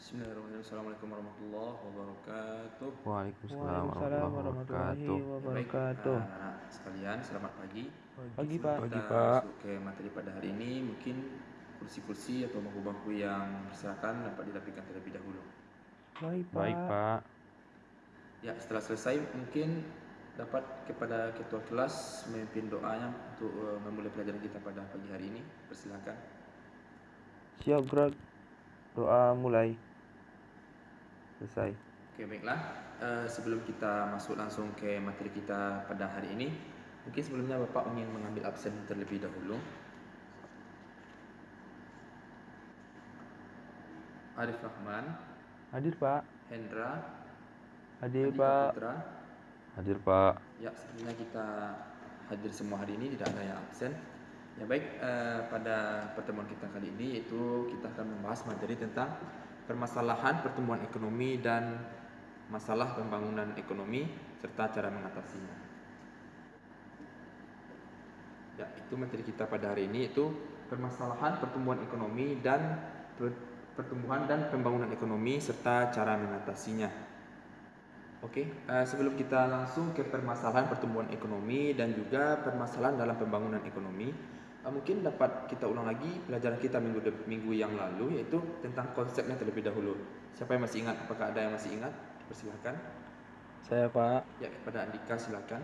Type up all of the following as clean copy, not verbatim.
Bismillahirrahmanirrahim. Assalamualaikum warahmatullahi wabarakatuh. Waalaikumsalam Waalaikumsalam warahmatullahi warahmatullahi wabarakatuh. Ya baik, wabarakatuh. anak-anak sekalian, selamat pagi. Pagi Sebelum Pak. kita Pak. masuk ke materi pada hari ini, mungkin kursi-kursi atau bangku-bangku yang berserakan dapat dirapikan terlebih dahulu. Baik Baik, Pak. Pak. Ya, setelah selesai mungkin dapat kepada ketua kelas memimpin doanya untuk memulai pelajaran kita pada pagi hari ini. Persilakan. Siap gerak. Doa mulai. Selesai. Oke, baiklah. Sebelum kita masuk langsung ke materi kita pada hari ini, mungkin sebelumnya Bapak ingin mengambil absen terlebih dahulu. Arif Rahman, Hadir Pak. Hendra, Hadir Andika Pak. Putra. Hadir, Pak. Ya, sebenarnya kita hadir semua hari ini, tidak ada yang absen. Ya baik, pada pertemuan kita kali ini yaitu kita akan membahas materi tentang permasalahan pertumbuhan ekonomi dan masalah pembangunan ekonomi serta cara mengatasinya. Ya, itu materi kita pada hari ini, yaitu permasalahan pertumbuhan ekonomi dan pertumbuhan dan pembangunan ekonomi serta cara mengatasinya. Oke, sebelum kita langsung ke permasalahan pertumbuhan ekonomi dan juga permasalahan dalam pembangunan ekonomi, mungkin dapat kita ulang lagi pelajaran kita minggu yang lalu, yaitu tentang konsepnya terlebih dahulu. Siapa yang masih ingat? Apakah ada yang masih ingat? Persilakan. Saya Pak. Ya, kepada Andika silakan.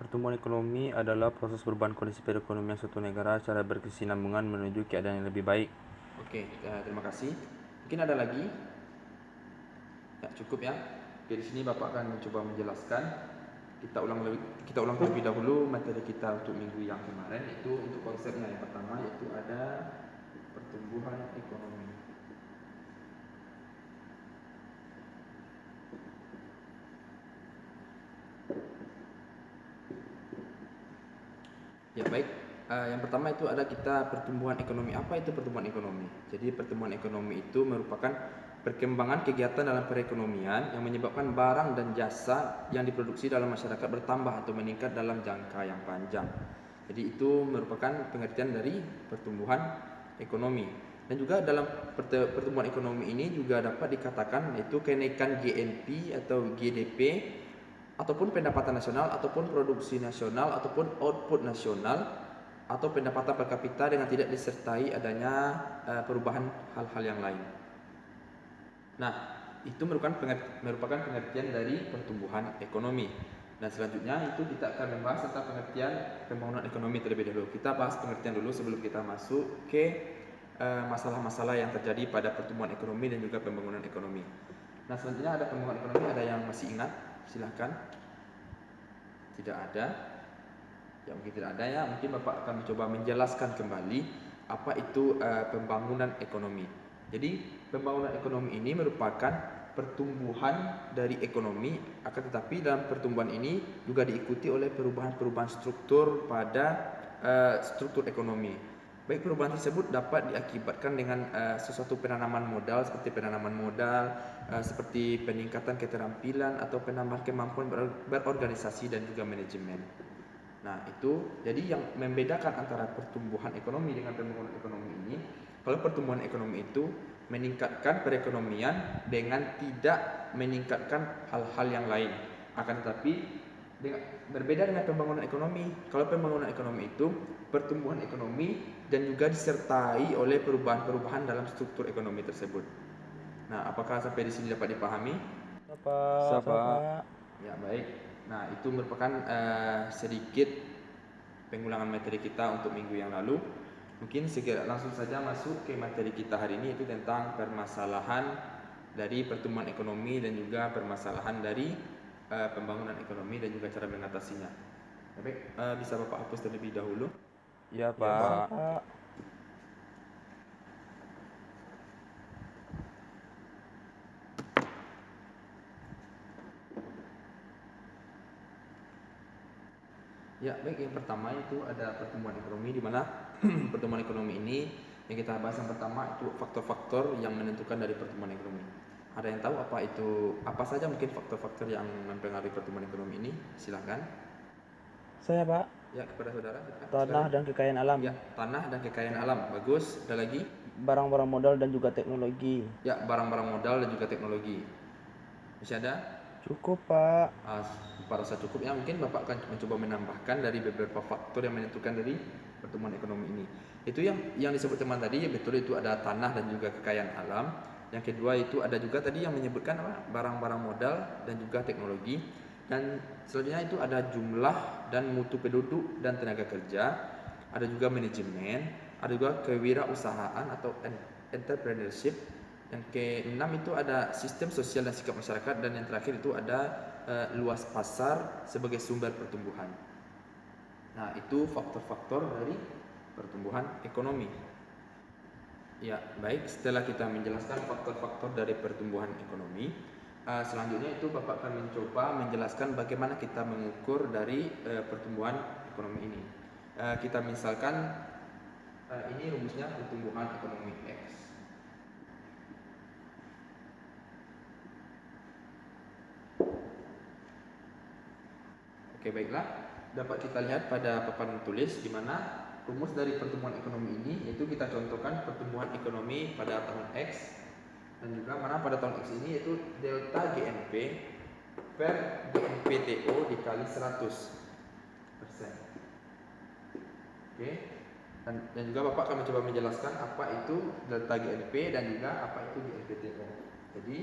Pertumbuhan ekonomi adalah proses perubahan kondisi perekonomian suatu negara secara berkesinambungan menuju keadaan yang lebih baik. Oke, terima kasih. Mungkin ada lagi? Ya, cukup ya. Oke, di sini Bapak akan mencoba menjelaskan. Kita ulang terlebih dahulu materi kita untuk minggu yang kemarin, yaitu untuk konsepnya yang pertama, yaitu ada pertumbuhan ekonomi. Ya baik, yang pertama itu ada kita pertumbuhan ekonomi. Apa itu pertumbuhan ekonomi? Jadi pertumbuhan ekonomi itu merupakan perkembangan kegiatan dalam perekonomian yang menyebabkan barang dan jasa yang diproduksi dalam masyarakat bertambah atau meningkat dalam jangka yang panjang. Jadi itu merupakan pengertian dari pertumbuhan ekonomi. Dan juga dalam pertumbuhan ekonomi ini juga dapat dikatakan yaitu kenaikan GNP atau GDP, ataupun pendapatan nasional, ataupun produksi nasional, ataupun output nasional, atau pendapatan per kapita dengan tidak disertai adanya perubahan hal-hal yang lain. Nah, itu merupakan pengertian dari pertumbuhan ekonomi. Dan selanjutnya itu kita akan membahas tentang pengertian pembangunan ekonomi terlebih dahulu. Kita bahas pengertian dulu sebelum kita masuk ke masalah-masalah yang terjadi pada pertumbuhan ekonomi dan juga pembangunan ekonomi. Nah, selanjutnya ada pembangunan ekonomi. Ada yang masih ingat? Silahkan. Tidak ada. Ya, mungkin tidak ada ya. Mungkin Bapak akan mencoba menjelaskan kembali apa itu pembangunan ekonomi. Jadi pembangunan ekonomi ini merupakan pertumbuhan dari ekonomi, akan tetapi dalam pertumbuhan ini juga diikuti oleh perubahan-perubahan struktur pada struktur ekonomi. Baik, perubahan tersebut dapat diakibatkan dengan sesuatu penanaman modal seperti penanaman modal, seperti peningkatan keterampilan atau penambahan kemampuan berorganisasi dan juga manajemen. Nah, itu jadi yang membedakan antara pertumbuhan ekonomi dengan pembangunan ekonomi ini, kalau pertumbuhan ekonomi itu meningkatkan perekonomian dengan tidak meningkatkan hal-hal yang lain. Akan tetapi berbeda dengan pembangunan ekonomi. Kalau pembangunan ekonomi itu pertumbuhan ekonomi dan juga disertai oleh perubahan-perubahan dalam struktur ekonomi tersebut. Nah, apakah sampai di sini dapat dipahami? Pak. Ya, baik. Nah, itu merupakan sedikit pengulangan materi kita untuk minggu yang lalu. Mungkin segera langsung saja masuk ke materi kita hari ini, itu tentang permasalahan dari pertumbuhan ekonomi dan juga permasalahan dari pembangunan ekonomi dan juga cara mengatasinya. Baik, bisa Bapak hapus terlebih dahulu. Ya, Ya, Pak. Pak. Ya, baik, yang pertama itu ada pertumbuhan ekonomi, di mana pertumbuhan ekonomi ini yang kita bahas yang pertama itu faktor-faktor yang menentukan dari pertumbuhan ekonomi. Ada yang tahu apa saja mungkin faktor-faktor yang mempengaruhi pertumbuhan ekonomi ini? Silakan. Saya Pak. Ya, kepada saudara. Silakan. Tanah dan kekayaan alam. Ya, tanah dan kekayaan alam. Bagus. Ada lagi? Barang-barang modal dan juga teknologi. Ya, barang-barang modal dan juga teknologi. Masih ada? Cukup, Pak. Bapak rasa cukup ya. Mungkin Bapak akan mencoba menambahkan dari beberapa faktor yang menentukan dari pertumbuhan ekonomi ini. Itu yang disebut teman tadi, ya betul, itu ada tanah dan juga kekayaan alam. Yang kedua itu ada juga tadi yang menyebutkan apa? Barang-barang modal dan juga teknologi. Dan selanjutnya itu ada jumlah dan mutu penduduk dan tenaga kerja. Ada juga manajemen, ada juga kewirausahaan atau entrepreneurship. Yang keenam itu ada sistem sosial dan sikap masyarakat, dan yang terakhir itu ada luas pasar sebagai sumber pertumbuhan. Nah, itu faktor-faktor dari pertumbuhan ekonomi. Ya, baik, setelah kita menjelaskan faktor-faktor dari pertumbuhan ekonomi, selanjutnya itu Bapak akan mencoba menjelaskan bagaimana kita mengukur dari pertumbuhan ekonomi ini. Kita misalkan ini rumusnya pertumbuhan ekonomi X. Oke, baiklah. Dapat kita lihat pada papan tulis di mana rumus dari pertumbuhan ekonomi ini, yaitu kita contohkan pertumbuhan ekonomi pada tahun X, dan juga mana pada tahun X ini yaitu delta GNP per GNPTO dikali 100%. Oke. Dan juga Bapak akan mencoba menjelaskan apa itu delta GNP dan juga apa itu GNPTO. Jadi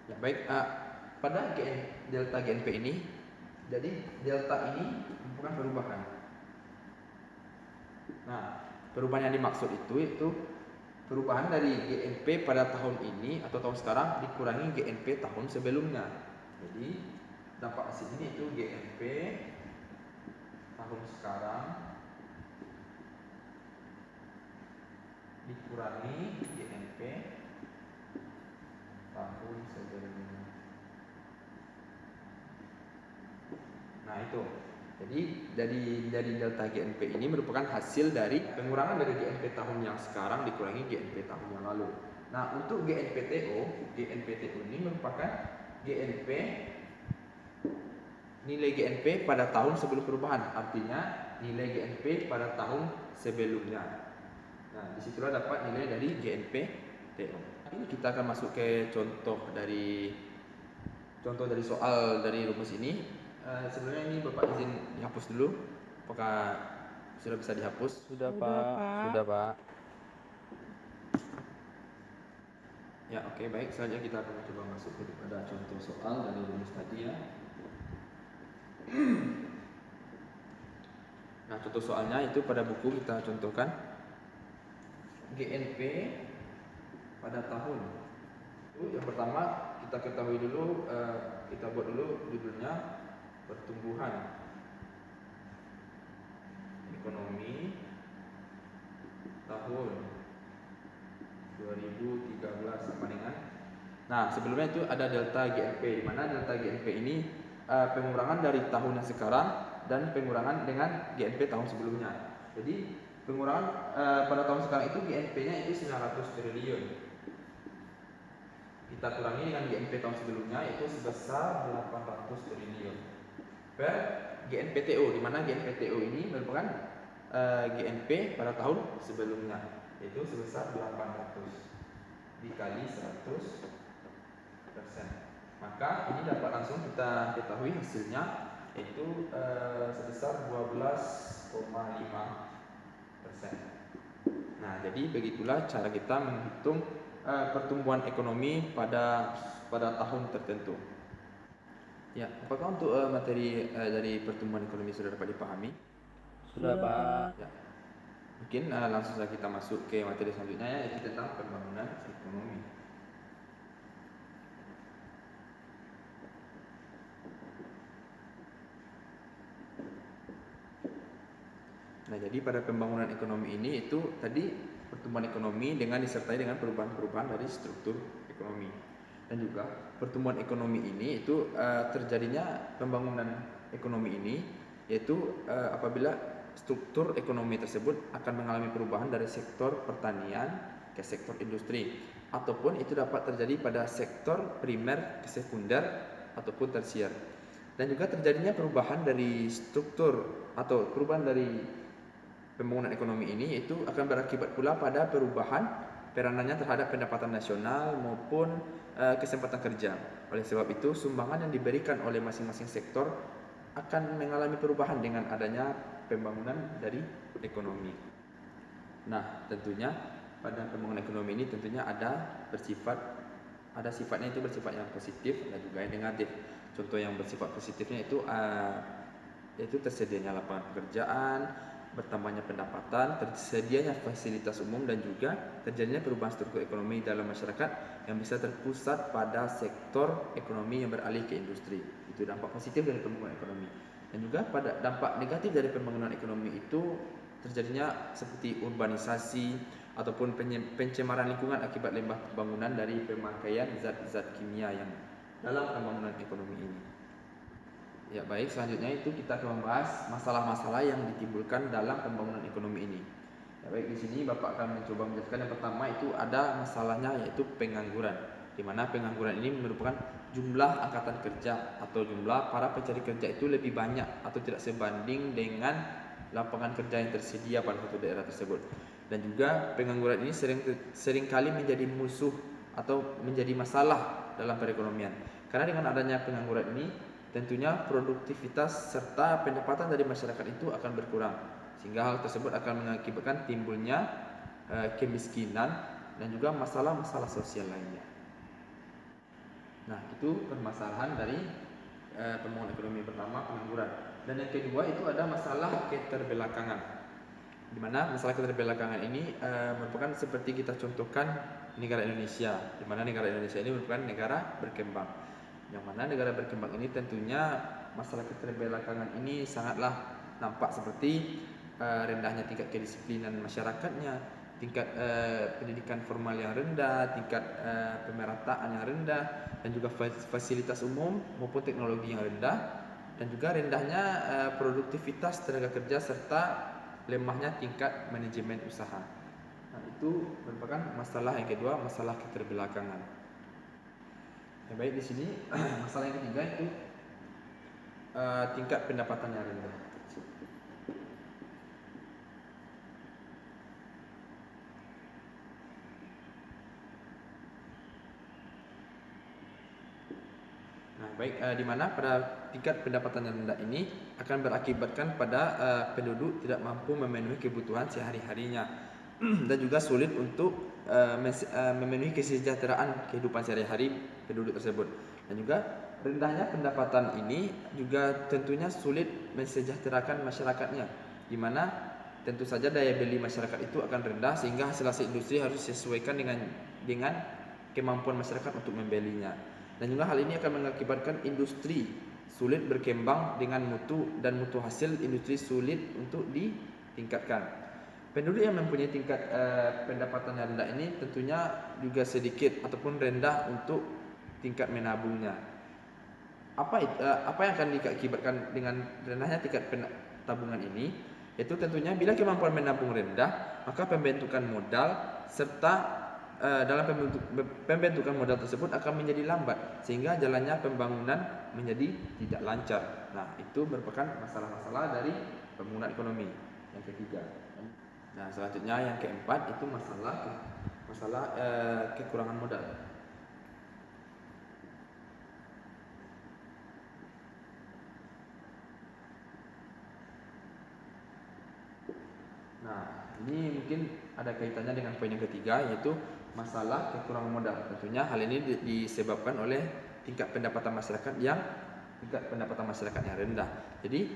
ya baik, pada delta GNP ini, jadi delta ini bukan perubahan. Nah, perubahan yang dimaksud itu perubahan dari GNP pada tahun ini atau tahun sekarang dikurangi GNP tahun sebelumnya. Jadi dampak aslinya itu GNP tahun sekarang dikurangi GNP tahun sebelumnya. Nah, itu. Jadi dari delta GNP ini merupakan hasil dari pengurangan dari GNP tahun yang sekarang dikurangi GNP tahun yang lalu. Nah, untuk GNPTO ini merupakan nilai GNP pada tahun sebelum perubahan, artinya nilai GNP pada tahun sebelumnya. Nah, disitulah dapat nilai dari GNPTO. Ini kita akan masuk ke contoh dari soal dari rumus ini. Sebenarnya ini Bapak izin dihapus dulu. Apakah sudah bisa dihapus? Sudah, Pak. Sudah, Pak. Ya, oke, baik. Selanjutnya kita akan coba masuk kepada contoh soal dari rumus tadi ya. Nah, contoh soalnya itu pada buku kita contohkan GNP pada tahun. Itu yang pertama kita ketahui dulu, kita buat dulu judulnya pertumbuhan ekonomi tahun 2013 sama dengan. Nah, sebelumnya itu ada delta GNP, di mana delta GNP ini pengurangan dari tahun yang sekarang dan pengurangan dengan GNP tahun sebelumnya. Jadi pengurangan pada tahun sekarang itu GNP-nya itu 900 triliun. Kita kurangi dengan GNP tahun sebelumnya itu sebesar 800 triliun. Per GNPTO, di mana GNPTO ini merupakan GNP pada tahun sebelumnya, yaitu sebesar 800 dikali 100%. Maka ini dapat langsung kita ketahui hasilnya, yaitu sebesar 12,5%. Nah, jadi begitulah cara kita menghitung pertumbuhan ekonomi pada tahun tertentu. Ya, apakah untuk materi dari pertumbuhan ekonomi sudah dapat dipahami? Sudah, Pak. Ya. Mungkin langsung saja kita masuk ke materi selanjutnya ya, yaitu tentang pembangunan ekonomi. Nah, jadi pada pembangunan ekonomi ini itu tadi pertumbuhan ekonomi dengan disertai dengan perubahan-perubahan dari struktur ekonomi. Dan juga pertumbuhan ekonomi ini itu terjadinya pembangunan ekonomi ini yaitu apabila struktur ekonomi tersebut akan mengalami perubahan dari sektor pertanian ke sektor industri. ataupun itu dapat terjadi pada sektor primer, sekunder, ataupun tersier. Dan juga terjadinya perubahan dari struktur atau perubahan dari pembangunan ekonomi ini itu akan berakibat pula pada perubahan peranannya terhadap pendapatan nasional maupun kesempatan kerja. Oleh sebab itu, sumbangan yang diberikan oleh masing-masing sektor akan mengalami perubahan dengan adanya pembangunan dari ekonomi. Nah, tentunya pada pembangunan ekonomi ini tentunya ada sifatnya itu bersifat yang positif dan juga yang negatif. Contoh yang bersifat positifnya itu yaitu tersedianya lapangan pekerjaan, bertambahnya pendapatan, tersedianya fasilitas umum dan juga terjadinya perubahan struktur ekonomi dalam masyarakat yang bisa terpusat pada sektor ekonomi yang beralih ke industri. Itu dampak positif dari pembangunan ekonomi. Dan juga pada dampak negatif dari pembangunan ekonomi itu terjadinya seperti urbanisasi ataupun pencemaran lingkungan akibat limbah pembangunan dari pemakaian zat-zat kimia yang dalam pembangunan ekonomi ini. Ya baik, selanjutnya itu kita akan membahas masalah-masalah yang ditimbulkan dalam pembangunan ekonomi ini. Ya baik, di sini Bapak akan mencoba menjelaskan yang pertama itu ada masalahnya yaitu pengangguran. Di mana pengangguran ini merupakan jumlah angkatan kerja atau jumlah para pencari kerja itu lebih banyak atau tidak sebanding dengan lapangan kerja yang tersedia pada suatu daerah tersebut. Dan juga pengangguran ini seringkali menjadi musuh atau menjadi masalah dalam perekonomian. Karena dengan adanya pengangguran ini tentunya produktivitas serta pendapatan dari masyarakat itu akan berkurang, sehingga hal tersebut akan mengakibatkan timbulnya kemiskinan dan juga masalah-masalah sosial lainnya. Nah, itu permasalahan dari pembangunan ekonomi pertama, pengangguran. Dan yang kedua itu ada masalah keterbelakangan. Di mana masalah keterbelakangan ini merupakan seperti kita contohkan negara Indonesia, di mana negara Indonesia ini merupakan negara berkembang. Yang mana negara berkembang ini tentunya masalah keterbelakangan ini sangatlah nampak seperti rendahnya tingkat kedisiplinan masyarakatnya, tingkat pendidikan formal yang rendah, tingkat pemerataan yang rendah, dan juga fasilitas umum maupun teknologi yang rendah, dan juga rendahnya produktivitas tenaga kerja serta lemahnya tingkat manajemen usaha. Nah, itu merupakan masalah yang kedua, masalah keterbelakangan. Ya, baik, di sini masalah yang ketiga itu tingkat pendapatan yang rendah. Nah, baik, di mana pada tingkat pendapatan yang rendah ini akan berakibatkan pada penduduk tidak mampu memenuhi kebutuhan sehari-harinya dan juga sulit untuk memenuhi kesejahteraan kehidupan sehari-hari penduduk tersebut. Dan juga rendahnya pendapatan ini juga tentunya sulit mensejahterakan masyarakatnya, di mana tentu saja daya beli masyarakat itu akan rendah sehingga hasil industri harus disesuaikan dengan kemampuan masyarakat untuk membelinya. Dan juga hal ini akan mengakibatkan industri sulit berkembang dengan mutu hasil industri sulit untuk ditingkatkan. Penduduk yang mempunyai tingkat pendapatan yang rendah ini tentunya juga sedikit ataupun rendah untuk tingkat menabungnya. Apa yang akan diakibatkan dengan rendahnya tingkat tabungan ini? Yaitu tentunya bila kemampuan menabung rendah, maka pembentukan modal serta dalam pembentukan modal tersebut akan menjadi lambat sehingga jalannya pembangunan menjadi tidak lancar. Nah, itu merupakan masalah-masalah dari pembangunan ekonomi yang ketiga. Nah, selanjutnya yang keempat itu masalah kekurangan modal. Nah, ini mungkin ada kaitannya dengan poin yang ketiga, yaitu masalah kekurangan modal. Tentunya hal ini disebabkan oleh tingkat pendapatan masyarakat yang rendah. Jadi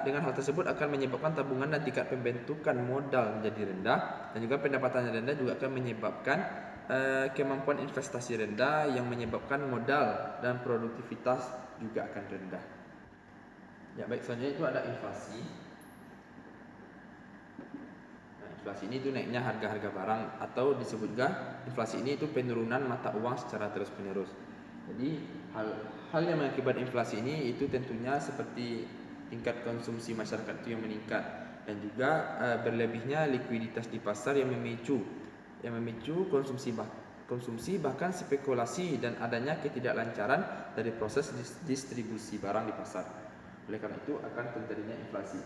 dengan hal tersebut akan menyebabkan tabungan dan tingkat pembentukan modal menjadi rendah, dan juga pendapatan yang rendah juga akan menyebabkan kemampuan investasi rendah yang menyebabkan modal dan produktivitas juga akan rendah. Ya baik, selanjutnya itu ada inflasi. Nah, inflasi ini itu naiknya harga-harga barang, atau disebut juga inflasi ini itu penurunan mata uang secara terus-menerus. Jadi hal yang mengakibat inflasi ini itu tentunya seperti tingkat konsumsi masyarakat itu yang meningkat, dan juga berlebihnya likuiditas di pasar yang memicu konsumsi konsumsi, bahkan spekulasi dan adanya ketidaklancaran dari proses distribusi barang di pasar. Oleh karena itu akan terjadinya inflasi.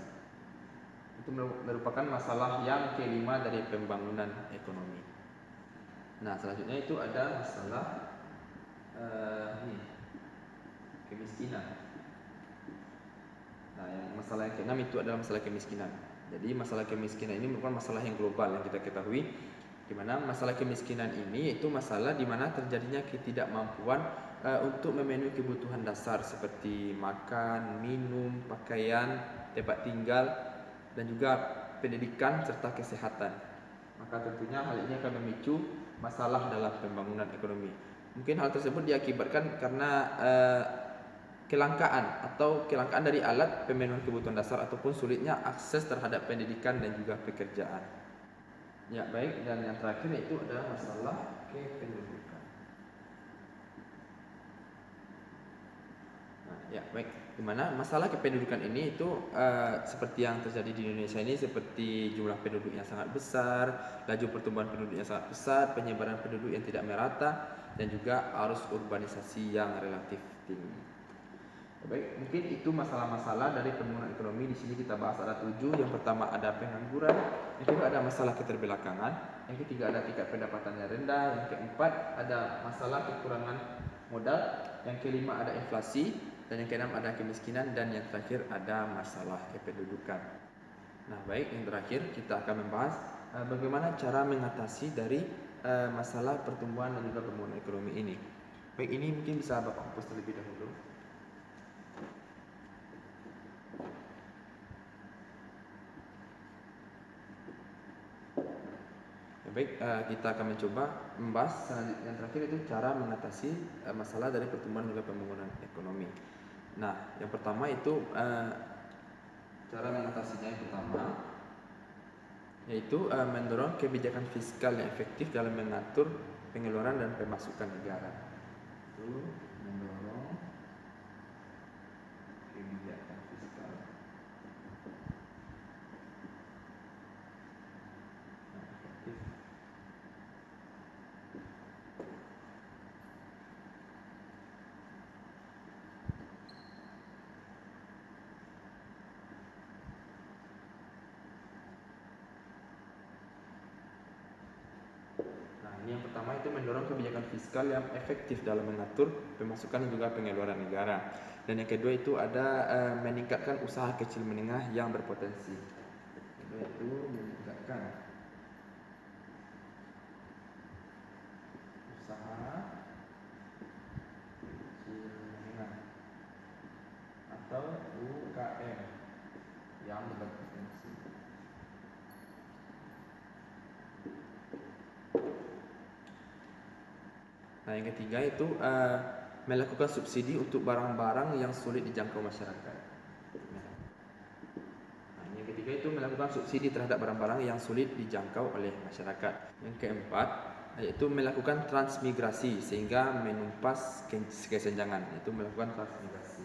Itu merupakan masalah yang kelima dari pembangunan ekonomi. Nah, selanjutnya itu ada masalah kemiskinan. Nah, masalah yang keenam itu adalah masalah kemiskinan. Jadi masalah kemiskinan ini merupakan masalah yang global yang kita ketahui, di mana masalah kemiskinan ini itu masalah di mana terjadinya ketidakmampuan untuk memenuhi kebutuhan dasar seperti makan, minum, pakaian, tempat tinggal, dan juga pendidikan serta kesehatan. Maka tentunya hal ini akan memicu masalah dalam pembangunan ekonomi. Mungkin hal tersebut diakibatkan karena kelangkaan dari alat pemenuhan kebutuhan dasar ataupun sulitnya akses terhadap pendidikan dan juga pekerjaan. Ya, baik, dan yang terakhir itu adalah masalah kependudukan. Nah, ya, baik. Dimana masalah kependudukan ini itu seperti yang terjadi di Indonesia ini, seperti jumlah penduduk yang sangat besar, laju pertumbuhan penduduk yang sangat pesat, penyebaran penduduk yang tidak merata, dan juga arus urbanisasi yang relatif tinggi. Baik, mungkin itu masalah-masalah dari pembangunan ekonomi. Di sini kita bahas ada 7. Yang pertama ada pengangguran, yang kedua ada masalah keterbelakangan, yang ketiga ada tingkat pendapatan yang rendah, yang keempat ada masalah kekurangan modal, yang kelima ada inflasi, dan yang keenam ada kemiskinan, dan yang terakhir ada masalah kependudukan. Nah, baik, yang terakhir kita akan membahas bagaimana cara mengatasi dari masalah pertumbuhan dan juga pembangunan ekonomi ini. Baik, ini mungkin bisa Bapak hapus terlebih dahulu. Baik, kita akan mencoba membahas selanjutnya. Yang terakhir itu cara mengatasi masalah dari pertumbuhan juga pembangunan ekonomi. Nah, yang pertama itu cara mengatasinya yang pertama yaitu mendorong kebijakan fiskal yang efektif dalam mengatur pengeluaran dan pemasukan negara. Itu mendorong kebijakan fiskal yang efektif Ini yang pertama itu mendorong kebijakan fiskal yang efektif dalam mengatur pemasukan dan juga pengeluaran negara. Dan yang kedua itu ada meningkatkan usaha kecil menengah yang berpotensi. Yaitu meningkatkan usaha kecil menengah atau UKM yang berpotensi. Nah, yang ketiga itu melakukan subsidi untuk barang-barang yang sulit dijangkau masyarakat. Nah, yang ketiga itu melakukan subsidi terhadap barang-barang yang sulit dijangkau oleh masyarakat. Yang keempat yaitu melakukan transmigrasi sehingga menumpas kesenjangan. Itu melakukan transmigrasi.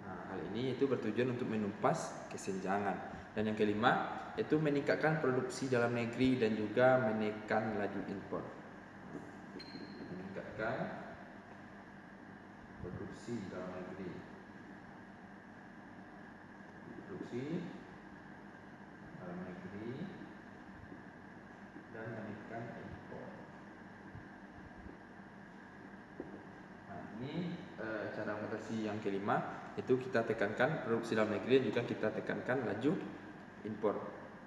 Nah, hal ini itu bertujuan untuk menumpas kesenjangan. Dan yang kelima yaitu meningkatkan produksi dalam negeri dan juga menekan laju impor. Meningkatkan produksi dalam negeri, dan menekan impor. Nah, ini cara mengatasi yang kelima, itu kita tekankan produksi dalam negeri dan juga kita tekankan laju impor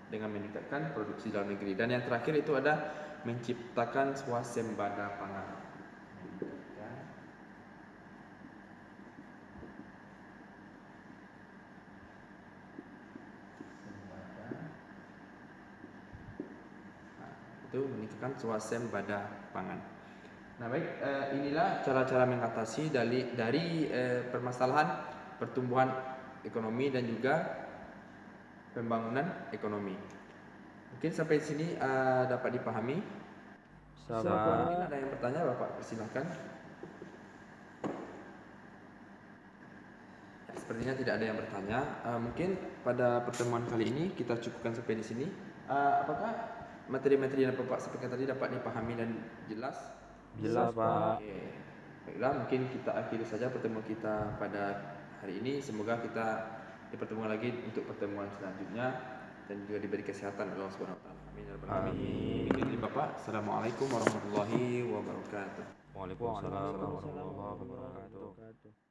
dengan meningkatkan produksi dalam negeri. Dan yang terakhir itu ada menciptakan swasembada pangan. Itu meningkatkan swasembada pangan. Nah, baik, inilah cara-cara mengatasi dari permasalahan pertumbuhan ekonomi dan juga pembangunan ekonomi. Mungkin sampai sini dapat dipahami. Mungkin ada yang bertanya, Bapak persilahkan. sepertinya tidak ada yang bertanya. Mungkin pada pertemuan kali ini kita cukupkan sampai di sini. Apakah materi-materi yang Bapak sampaikan tadi dapat dipahami dan jelas? Jelas, Pak. Oke. Baiklah, mungkin kita akhiri saja pertemuan kita pada hari ini. Semoga kita dipertemukan lagi untuk pertemuan selanjutnya dan juga diberi kesehatan oleh Allah Subhanahu wa taala. Amin ya rabbal alamin. Demikian dari Bapak. Assalamualaikum warahmatullahi wabarakatuh. Waalaikumsalam warahmatullahi wabarakatuh.